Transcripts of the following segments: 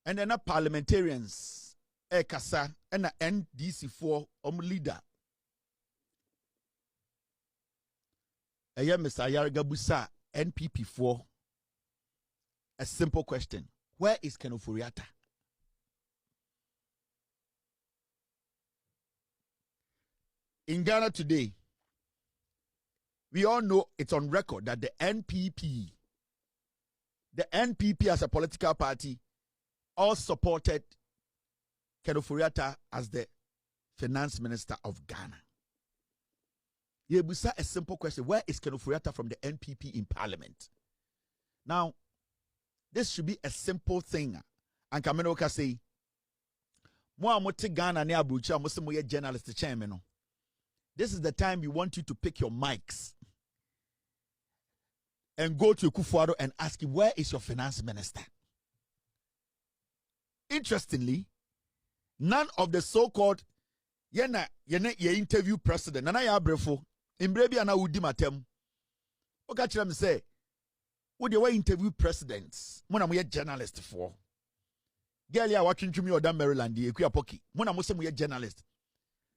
And then parliamentarians, kasa, and NDC4 leader. Mr. Yargabusa, NPP4. A simple question. Where is Ofori-Atta? In Ghana today, we all know it's on record that the NPP as a political party, all supported Ofori-Atta as the finance minister of Ghana. Yebusa, a simple question. Where is Ofori-Atta from the NPP in parliament? Now, this should be a simple thing. And Kameno can say, Mo amote Ghana ne abucha mo se mo ye journalist chairman no. This is the time we want you to pick your mics and go to Akufo-Addo and ask him, where is your finance minister? Interestingly, none of the so-called ye interview president, nana ya brefo, imbrebi ana udi matem. Oka chira me say, wo de wa interview presidents, mo na mo ye journalist for. Girl ya watchunchumi oda Maryland, ekuya poki. Mo na mo se mo ye journalist.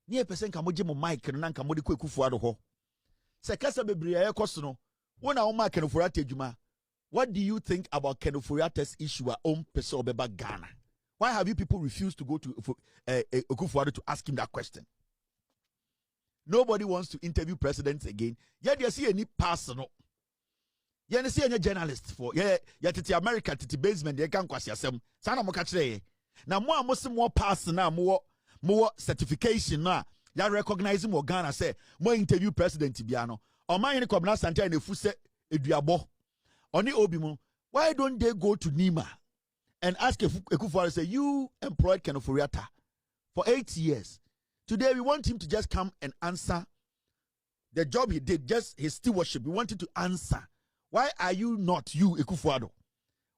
Ni person ka mo je mo mic no na nka mo de ko Akufo-Addo ho. Se kasa bebre ya ekoso no, wo na wo ma Ofori-Atta adwuma. What do you think about Ofori-Atta's issue at own person obeba Ghana? Why have you people refused to go to Akufo-Addo to ask him that question? Nobody wants to interview presidents again. Yet you see any personal. You see any journalist for titi America titi basement they can kwasi asem. Sana mo kachire. Na mo amosi mo pass na mo certification na ya recognize mo Ghana say mo interview president biano. Oman yin kwabna santa na fu se eduabo. Oni obi mo. Why don't they go to Nima and ask Akufo-Addo, say, you employed Ofori-Atta for 8 years. Today, we want him to just come and answer the job he did, just his stewardship. We want him to answer. Why are you not, you, Akufo-Addo?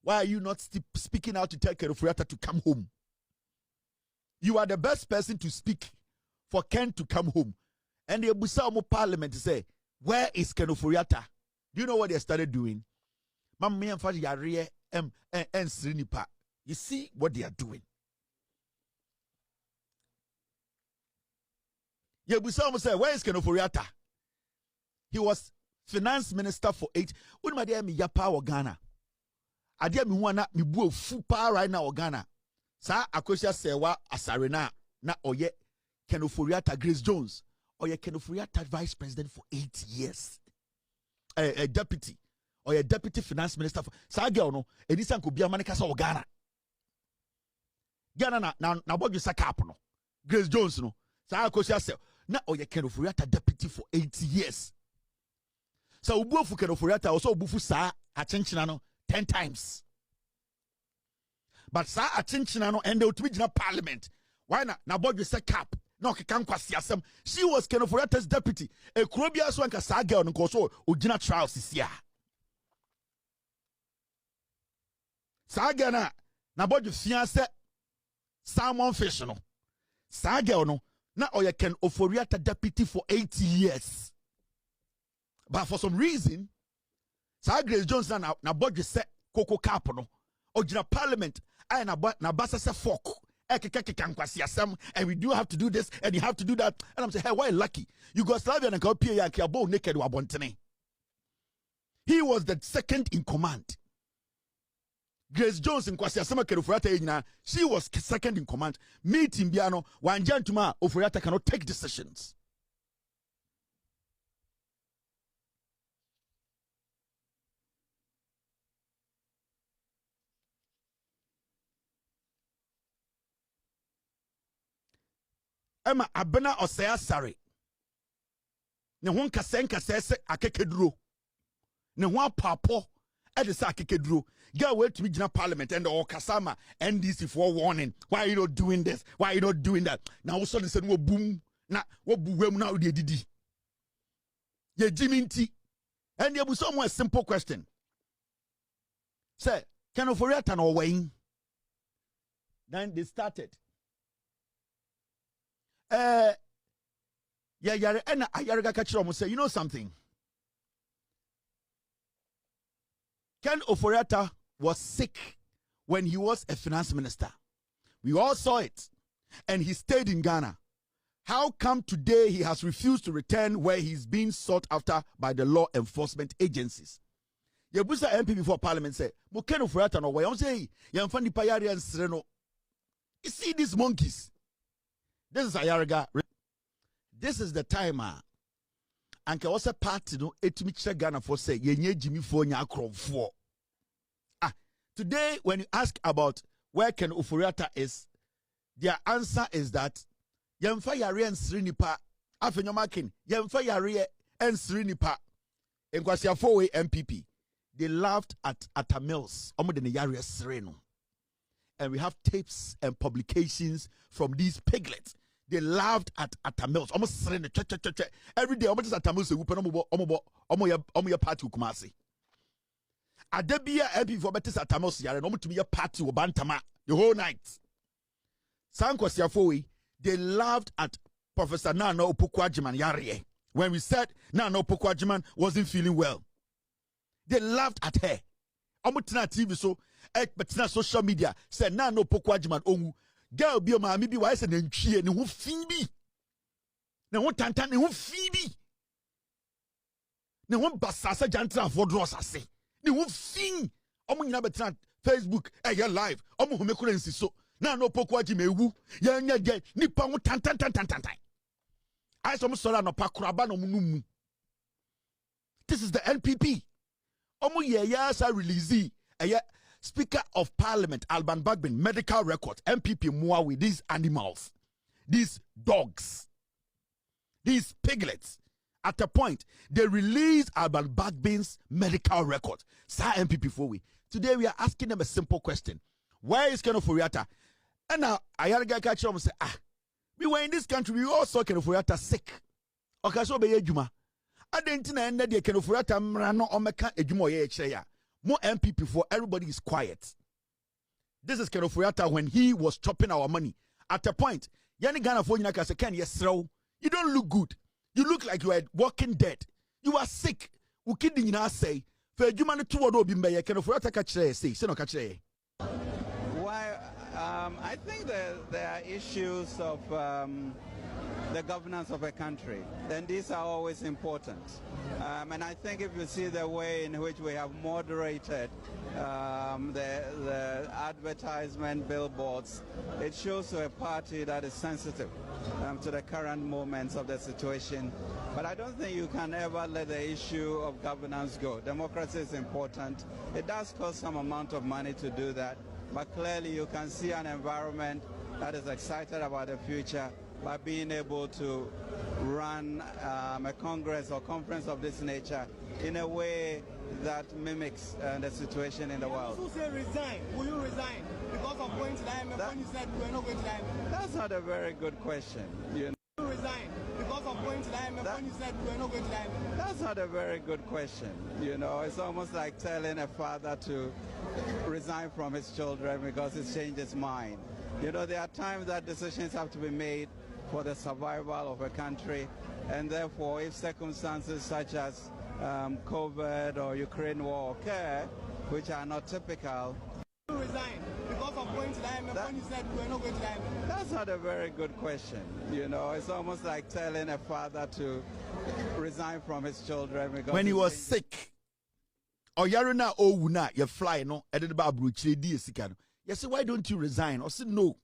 Why are you not speaking out to tell Ofori-Atta to come home? You are the best person to speak for Ken to come home. And the Busaumo Parliament say, where is Ofori-Atta? Do you know what they started doing? You see what they are doing. Yebusa say, where is Ofori-Atta? He was finance minister for 8. What my dear me yapa or Ghana? Adia mi wana mi bu fupa right now or Ghana. Sa akosia sewa asarena na oye Ofori-Atta Grace Jones. Oye Ofori-Atta vice president for 8 years. A deputy. Or a deputy finance minister for Sagel no, Edison could be a manicasa or Ghana. Ghana na what you sakap no. Grace Jones no. Sakosia say, na or you Ofori-Atta deputy for 8 years. So Ubufu Ofori-Atta also Bufu sa attention 10 times. But sa attention and the original parliament. Why not? Na what you sakap. No, she was Ofori-Atta's deputy. A Krobia Swanka Sagel no so Ujina trials is here. Sagana na bodu fiancé salmon fish no. Sagel no na oye Ofori-Atta deputy for 80 years. But for some reason, Grace Jones na bodu se Coco Cap no. Ojina parliament I na basa se fork. And we do have to do this and you have to do that. And I'm saying, hey, why lucky? Yugoslavian and Kopia Kiabo naked wabontene. He was the second in command. Grace Jones in Kwasi Asama Ofori-Atta, she was second in command. Meeting Biano, one gentleman Ofori-Atta cannot take decisions. Emma abena osaya sare. Ne ho nkasa se akekeduro. Ne ho apapo e de se akekeduro. Girl wait to me parliament and all kasama NDC for warning. Why are you not doing this? Why are you not doing that? Now all sudden say no boom. Na wo buwem na odi didi. Ye jiminti. And there was somewhere simple question. Say, can Ofori-Atta no way? Then they started. Yeah, and Ayariga Kachiro say, you know something? Ken Ofori-Atta was sick when he was a finance minister. We all saw it. And he stayed in Ghana. How come today he has refused to return where he's being sought after by the law enforcement agencies? Yebusa MP before Parliament said, Mokeno Ofori-Atta no way. I'm saying, Yamfani Payari and Sereno. You see these monkeys? This is Ayaraga. This is the timer. And was a party no etimicha Ghana for say yenye Jimmy for nyakro for. Today when you ask about where Ken Ofori-Atta is, their answer is that yemfa yare ensri nipa Afemyo-Markin yemfa yare ensri nipa enkwasiafo MPP. They laughed at Atta Mills. And we have tapes and publications from these piglets. They laughed at Atta Mills. Almost every day. Almost Atta Mills. Omo party Kumasi. Adebia MP for better Atta Mills. Yare no to be a party Bantama the whole night. Sankwasiafo, they laughed at Professor Nana Opoku-Agyeman Yare when we said Nana Opoku-Agyeman wasn't feeling well. They laughed at her. Omutina TV so betina social media said Nana Opoku-Agyeman ongu girl bi o ma mi bi wa se na ntwie ne ho fin bi. Ne ho tantan ne ho fin bi. Ne ho basasa jantra for draws ase. Ne ho fin. Omu nyina betina Facebook your live. Omu ho mekura nsi so. Nana Opoku-Agyeman ewu. Ya nya ge nipa ho tantan. I saw Musora no pakuraba no munumu. This is the NPP. Omu yasa release Speaker of Parliament Alban Bagbin medical record MPP more with these animals, these dogs, these piglets. At a point they released Alban Bagbin's medical record. Sa MPP for we. Today we are asking them a simple question: where is Ken Ofori-Atta? And now Ayaraga catch them and say, we were in this country, we all saw Ken Ofori-Atta sick. Okay, so be juma. Adentina ende de Ken Ofori-Atta mrano omeka ejumo ye echeya. More MPP for everybody is quiet. This is Ken Ofori-Atta when he was chopping our money. At a point, yani Ghana for you say, Ken, yes, you don't look good. You look like you are walking dead. You are sick. Ukidi nyina say, for ejuma ne tuwa do bimbe ye Ken Ofori-Atta ka kire say, se no ka kire. Why I think that there are issues of the governance of a country, and these are always important. And I think if you see the way in which we have moderated the advertisement billboards, it shows a party that is sensitive to the current moments of the situation. But I don't think you can ever let the issue of governance go. Democracy is important. It does cost some amount of money to do that, but clearly you can see an environment that is excited about the future by being able to run a congress or conference of this nature in a way that mimics the situation in the world. You also say resign. Will you resign because of going to the IMF when you said you were not going to the IMF? That's not a very good question. You know? Will you resign because of going to the IMF when you said you were not going to the IMF? That's not a very good question. You know, it's almost like telling a father to resign from his children because he's changed his mind. You know, there are times that decisions have to be made for the survival of a country, and therefore if circumstances such as COVID or Ukraine war occur, which are not typical. You resign because of going to the IMF when you said you were not going to the IMF? That's not a very good question. You know, it's almost like telling a father to resign from his children because when he was sick. Or yarina na you fly no edeba bruchire di esika no. You say, why don't you resign? Or say no.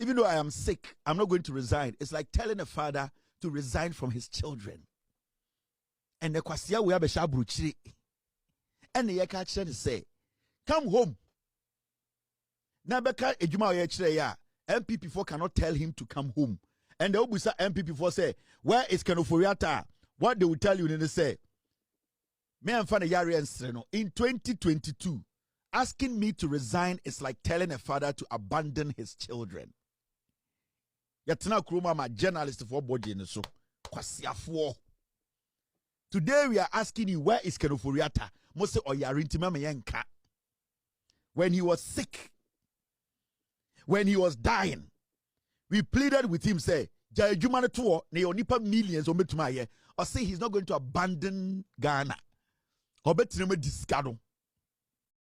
Even though I am sick, I'm not going to resign. It's like telling a father to resign from his children. And the kwasia we have a shabruchiri. And the yakacha say, come home. Nabeka ejuma oyechire ya. MPP4 cannot tell him to come home. And the Obusa MPP4 say, where is Ken Ofori-Atta? What they will tell you when they say, me and Fana Yari and Sreno, in 2022, asking me to resign is like telling a father to abandon his children. Yatina Kuruma, my journalist for body in the so. Today we are asking you, where is Ken Ofori-Atta? Mose Oyarintima Meyenka. When he was sick, when he was dying, we pleaded with him, say, Jai Jumana tour, neonipa millions or say he's not going to abandon Ghana. Or better discard.